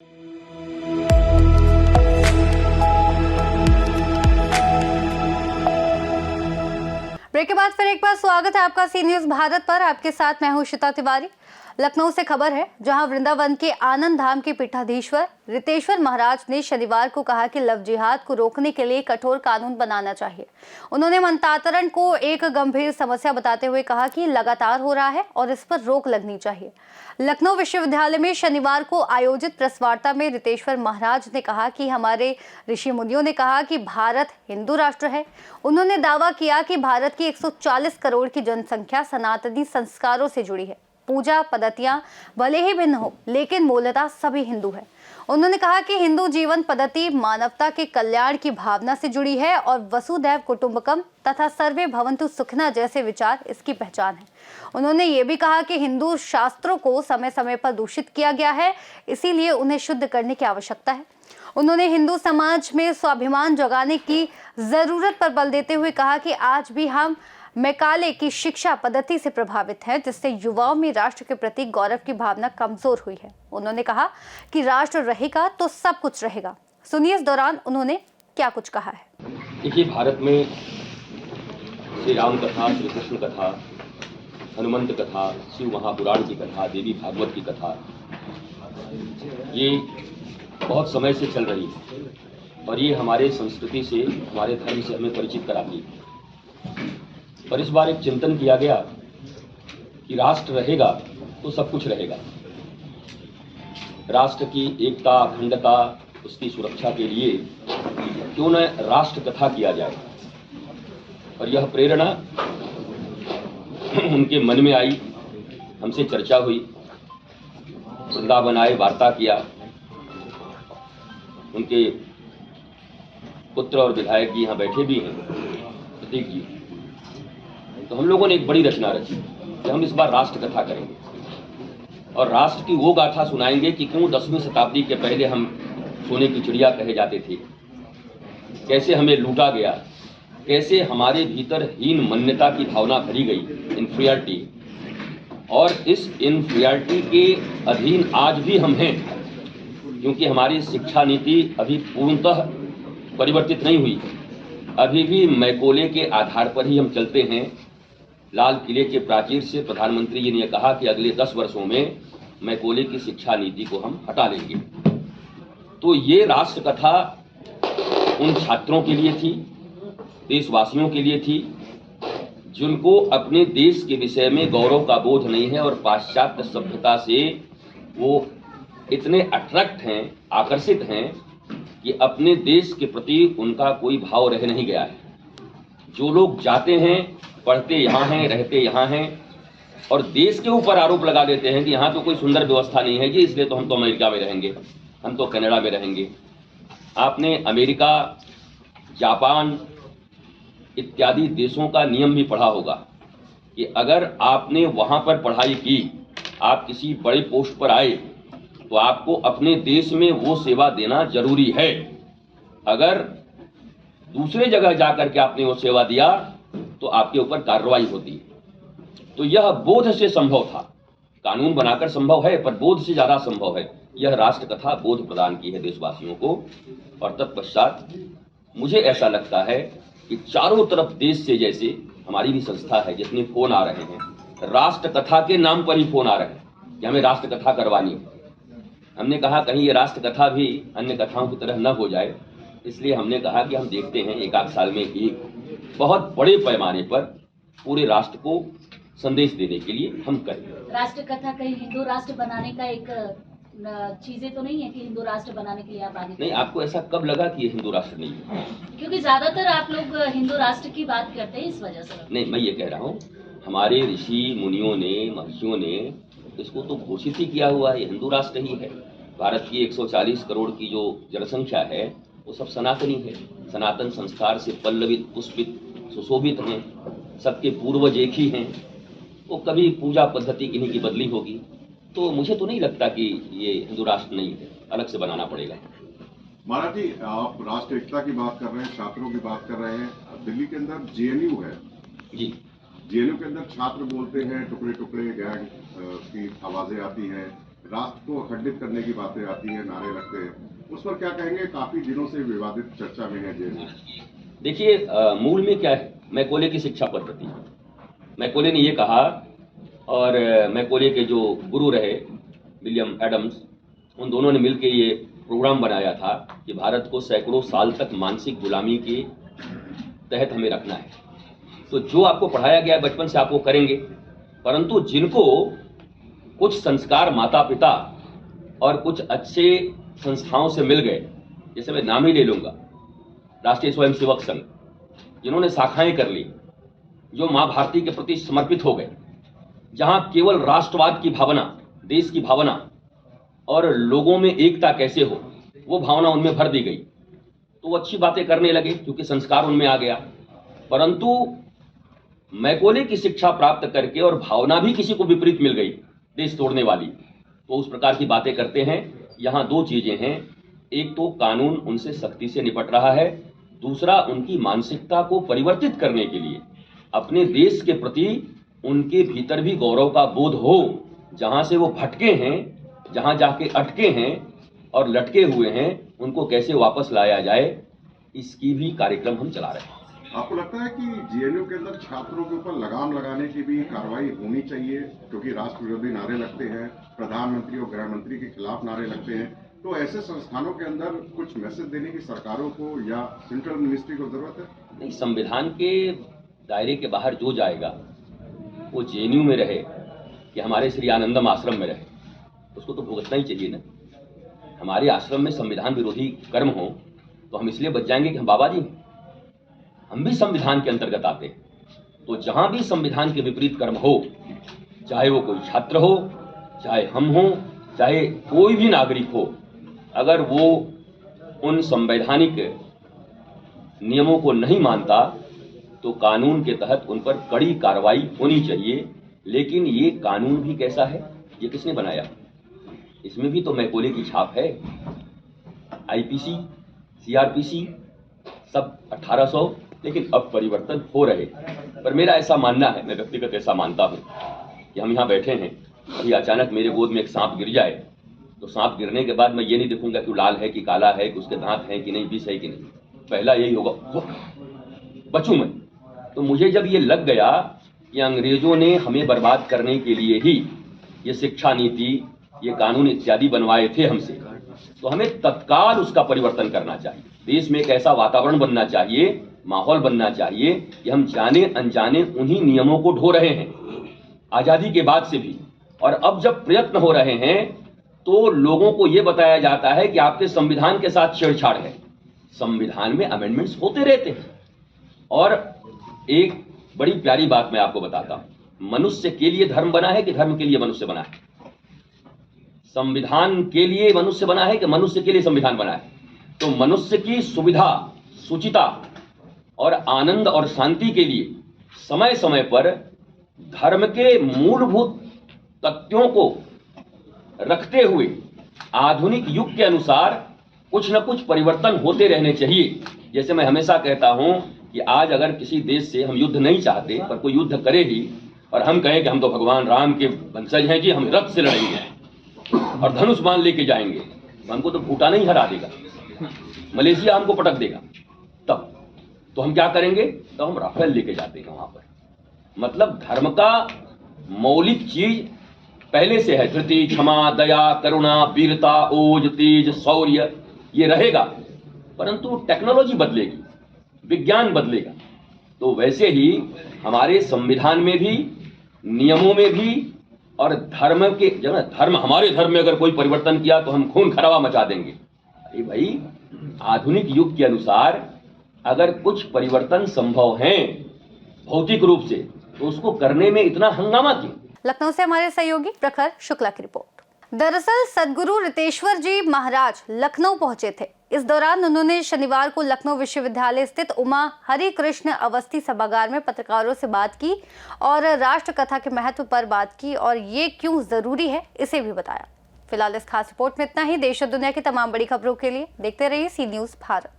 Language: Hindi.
ब्रेक के बाद फिर एक बार स्वागत है आपका सी न्यूज भारत पर। आपके साथ मैं हूं श्वेता तिवारी। लखनऊ से खबर है, जहां वृंदावन के आनंद धाम के पीठाधीश्वर रितेश्वर महाराज ने शनिवार को कहा कि लव जिहाद को रोकने के लिए कठोर कानून बनाना चाहिए। उन्होंने मंतांतरण को एक गंभीर समस्या बताते हुए कहा कि लगातार हो रहा है और इस पर रोक लगनी चाहिए। लखनऊ विश्वविद्यालय में शनिवार को आयोजित प्रेस वार्ता में रितेश्वर महाराज ने कहा कि हमारे ऋषि मुनियों ने कहा कि भारत हिंदू राष्ट्र है। उन्होंने दावा किया कि भारत की 140 करोड़ की जनसंख्या सनातनी संस्कारों से जुड़ी है। पूजा पद्धतियां भले ही भिन्न हो, लेकिन मूलतः सभी हिंदू है। उन्होंने कहा कि हिंदू जीवन पद्धति मानवता के कल्याण की भावना से जुड़ी है और वसुधैव कुटुंबकम तथा सर्वे भवन्तु सुखिनः जैसे विचार इसकी पहचान है। उन्होंने ये भी कहा कि हिंदू शास्त्रों को समय समय पर दूषित किया गया है, इसीलिए उन्हें शुद्ध करने की आवश्यकता है। उन्होंने हिंदू समाज में स्वाभिमान जगाने की जरूरत पर बल देते हुए कहा कि आज भी हम मैकाले की शिक्षा पद्धति से प्रभावित हैं, जिससे युवाओं में राष्ट्र के प्रति गौरव की भावना कमजोर हुई है। उन्होंने कहा कि राष्ट्र रहेगा तो सब कुछ रहेगा। सुनिए इस दौरान उन्होंने क्या कुछ कहा है। देखिए, भारत में श्री राम कथा, श्री कृष्ण कथा, हनुमंत कथा, शिव महापुराण की कथा, देवी भागवत की कथा, ये बहुत समय से चल रही है और ये हमारे संस्कृति से, हमारे धर्म से हमें परिचित कराती है। और इस बार एक चिंतन किया गया कि राष्ट्र रहेगा तो सब कुछ रहेगा। राष्ट्र की एकता, अखंडता, उसकी सुरक्षा के लिए क्यों न राष्ट्र कथा किया जाए। और यह प्रेरणा उनके मन में आई, हमसे चर्चा हुई, वृंदावन आए, वार्ता किया। उनके पुत्र और विधायक जी यहाँ बैठे भी हैं, प्रतीक जी। तो हम लोगों ने एक बड़ी रचना रची कि हम इस बार राष्ट्र कथा करेंगे और राष्ट्र की वो गाथा सुनाएंगे कि क्यों 10वीं शताब्दी के पहले हम सोने की चिड़िया कहे जाते थे, कैसे हमें लूटा गया, कैसे हमारे भीतर हीन मान्यता की भावना भरी गई, इन्फीरियरिटी। और इस इन्फीरियरिटी के अधीन आज भी हम हैं, क्योंकि हमारी शिक्षा नीति अभी पूर्णतः परिवर्तित नहीं हुई। अभी भी मैकोले के आधार पर ही हम चलते हैं। लाल किले के प्राचीर से प्रधानमंत्री जी ने कहा कि अगले 10 वर्षों में मैकोले की शिक्षा नीति को हम हटा लेंगे। तो ये राष्ट्र कथा उन छात्रों के लिए थी, देशवासियों के लिए थी, जिनको अपने देश के विषय में गौरव का बोध नहीं है और पाश्चात्य सभ्यता से वो इतने अट्रैक्ट हैं, आकर्षित हैं कि अपने देश के प्रति उनका कोई भाव रह नहीं गया है। जो लोग जाते हैं, पढ़ते यहाँ हैं, रहते यहाँ हैं और देश के ऊपर आरोप लगा देते हैं कि यहाँ तो कोई सुंदर व्यवस्था नहीं है जी, इसलिए तो हम तो अमेरिका में रहेंगे, हम तो कनाडा में रहेंगे। आपने अमेरिका, जापान इत्यादि देशों का नियम भी पढ़ा होगा कि अगर आपने वहाँ पर पढ़ाई की, आप किसी बड़े पोस्ट पर आए, तो आपको अपने देश में वो सेवा देना जरूरी है। अगर दूसरे जगह जाकर के आपने वो सेवा दिया तो आपके ऊपर कार्रवाई होती है। तो यह बोध से संभव था, कानून बनाकर संभव है, पर बोध से ज्यादा संभव है। यह राष्ट्र कथा बोध प्रदान की है देशवासियों को। और तत्पश्चात मुझे ऐसा लगता है कि चारों तरफ देश से, जैसे हमारी भी संस्था है, जितने फोन आ रहे हैं, राष्ट्र कथा के नाम पर ही फोन आ रहे हैं कि हमें राष्ट्र कथा करवानी है। हमने कहा कहीं ये राष्ट्र कथा भी अन्य कथाओं की तरह न हो जाए, इसलिए हमने कहा कि हम देखते हैं एक आध साल में एक बहुत बड़े पैमाने पर पूरे राष्ट्र को संदेश देने के लिए हम करें। राष्ट्र कथा कहीं हिंदू राष्ट्र बनाने का एक चीजें तो नहीं है कि हिंदू राष्ट्र बनाने के लिए आप आगे नहीं। आपको ऐसा कब लगा कि ये हिंदू राष्ट्र नहीं है? क्योंकि ज्यादातर आप लोग हिंदू राष्ट्र की बात करते हैं, इस वजह से। नहीं, मैं ये कह रहा हूँ, हमारे ऋषि मुनियों ने, महर्षियों ने इसको तो घोषित ही किया हुआ है, हिंदू राष्ट्र ही है। भारत की 140 करोड़ की जो जनसंख्या है वो सब सनातनी है, सनातन संस्कार से पल्लवित, पुष्पित, सुशोभित हैं, सबके पूर्वज एक ही हैं। वो कभी पूजा पद्धति किन्हीं की बदली होगी। तो मुझे तो नहीं लगता कि ये हिंदू राष्ट्र नहीं है, अलग से बनाना पड़ेगा। महाराज जी, आप राष्ट्र एकता की बात कर रहे हैं, छात्रों की बात कर रहे हैं। दिल्ली के अंदर जेएनयू है जी, जेएनयू के अंदर छात्र बोलते हैं टुकड़े टुकड़े गैंग की आवाजें आती हैं, राष्ट्र को खंडित करने की बातें आती हैं, नारे लगते हैं, उस पर क्या कहेंगे? काफी दिनों से विवादित चर्चा में है जेएनयू। देखिए, मूल में क्या है, मैकॉले की शिक्षा पद्धति। मैकॉले ने ये कहा, और मैकॉले के जो गुरु रहे विलियम एडम्स, उन दोनों ने मिलकर ये प्रोग्राम बनाया था कि भारत को सैकड़ों साल तक मानसिक गुलामी के तहत हमें रखना है। तो जो आपको पढ़ाया गया है बचपन से आप वो करेंगे, परंतु जिनको कुछ संस्कार माता पिता और कुछ अच्छे संस्थाओं से मिल गए, जैसे मैं नाम ही ले लूंगा, राष्ट्रीय स्वयंसेवक संघ, जिन्होंने शाखाएं कर ली, जो माँ भारती के प्रति समर्पित हो गए, जहां केवल राष्ट्रवाद की भावना, देश की भावना और लोगों में एकता कैसे हो, वो भावना उनमें भर दी गई, तो वो अच्छी बातें करने लगे क्योंकि संस्कार उनमें आ गया। परंतु मैकॉले की शिक्षा प्राप्त करके और भावना भी किसी को विपरीत मिल गई, देश तोड़ने वाली, तो उस प्रकार की बातें करते हैं। यहाँ दो चीजें हैं, एक तो कानून उनसे सख्ती से निपट रहा है, दूसरा उनकी मानसिकता को परिवर्तित करने के लिए अपने देश के प्रति उनके भीतर भी गौरव का बोध हो, जहां से वो भटके हैं, जहां जाके अटके हैं और लटके हुए हैं, उनको कैसे वापस लाया जाए, इसकी भी कार्यक्रम हम चला रहे हैं। आपको लगता है कि जेएनयू के अंदर छात्रों के ऊपर लगाम लगाने की भी कार्रवाई होनी चाहिए, क्योंकि राष्ट्र विरोधी नारे लगते हैं, प्रधानमंत्री और गृह मंत्री के खिलाफ नारे लगते हैं, तो ऐसे संस्थानों के अंदर कुछ मैसेज देने की सरकारों को या सेंट्रल मिनिस्ट्री को जरूरत है? नहीं, संविधान के दायरे के बाहर जो जाएगा वो जेएनयू में रहे कि हमारे श्री आनंदम आश्रम में रहे, उसको तो भुगतना ही चाहिए ना। हमारे आश्रम में संविधान विरोधी कर्म हो तो हम इसलिए बच जाएंगे कि हम बाबा जी हैं? हम भी संविधान के अंतर्गत आते हैं। तो जहां भी संविधान के विपरीत कर्म हो, चाहे वो कोई छात्र हो, चाहे हम हो, चाहे कोई भी नागरिक हो, अगर वो उन संवैधानिक नियमों को नहीं मानता तो कानून के तहत उन पर कड़ी कार्रवाई होनी चाहिए। लेकिन ये कानून भी कैसा है, ये किसने बनाया? इसमें भी तो मैकॉले की छाप है। आईपीसी, सीआरपीसी सब 1800, लेकिन अब परिवर्तन हो रहे। पर मेरा ऐसा मानना है, मैं व्यक्तिगत ऐसा मानता हूं कि हम यहाँ बैठे हैं, अभी अचानक मेरे गोद में एक सांप गिर जाए तो सांप गिरने के बाद मैं ये नहीं देखूंगा कि वो लाल है कि काला है, कि उसके दांत हैं कि नहीं, विष है कि नहीं। पहला यही होगा, बचूं मैं। तो मुझे जब ये लग गया कि अंग्रेजों ने हमें बर्बाद करने के लिए ही ये शिक्षा नीति, ये कानून इत्यादि बनवाए थे हमसे, तो हमें तत्काल उसका परिवर्तन करना चाहिए। देश में एक ऐसा वातावरण बनना चाहिए, माहौल बनना चाहिए कि हम जाने अनजाने उन्हीं नियमों को ढो रहे हैं आजादी के बाद से भी। और अब जब प्रयत्न हो रहे हैं तो लोगों को यह बताया जाता है कि आपके संविधान के साथ छेड़छाड़ है। संविधान में अमेंडमेंट्स होते रहते हैं। और एक बड़ी प्यारी बात मैं आपको बताता हूं, मनुष्य के लिए धर्म बना है कि धर्म के लिए मनुष्य बना है? संविधान के लिए मनुष्य बना है कि मनुष्य के लिए संविधान बना है? तो मनुष्य की सुविधा, सुचिता और आनंद और शांति के लिए समय समय पर धर्म के मूलभूत तथ्यों को रखते हुए आधुनिक युग के अनुसार कुछ न कुछ परिवर्तन होते रहने चाहिए। जैसे मैं हमेशा कहता हूं कि आज अगर किसी देश से हम युद्ध नहीं चाहते, पर कोई युद्ध करे ही, और हम कहें कि हम तो भगवान राम के वंशज हैं जी, हम रथ से लड़ेंगे और धनुष बाण लेके जाएंगे, तो हमको तो भूटान ही हरा देगा, मलेशिया हमको पटक देगा। तब तो हम क्या करेंगे? तो हम राफेल लेके जाते हैं वहां पर। मतलब धर्म का मौलिक चीज पहले से है, धृति, क्षमा, दया, करुणा, वीरता, ओज, तेज, शौर्य, ये रहेगा। परंतु टेक्नोलॉजी बदलेगी, विज्ञान बदलेगा। तो वैसे ही हमारे संविधान में भी, नियमों में भी, और धर्म के जब धर्म, हमारे धर्म में अगर कोई परिवर्तन किया तो हम खून खराबा मचा देंगे। अरे भाई, आधुनिक युग के अनुसार अगर कुछ परिवर्तन संभव हैं भौतिक रूप से, तो उसको करने में इतना हंगामा क्यों? लखनऊ से हमारे सहयोगी प्रखर शुक्ला की रिपोर्ट। दरअसल सदगुरु रितेश्वर जी महाराज लखनऊ पहुंचे थे। इस दौरान उन्होंने शनिवार को लखनऊ विश्वविद्यालय स्थित उमा हरि कृष्ण अवस्थी सभागार में पत्रकारों से बात की और राष्ट्र कथा के महत्व पर बात की और ये क्यों जरूरी है इसे भी बताया। फिलहाल इस खास रिपोर्ट में इतना ही। देश और दुनिया की तमाम बड़ी खबरों के लिए देखते रहिए सी न्यूज़ भारत।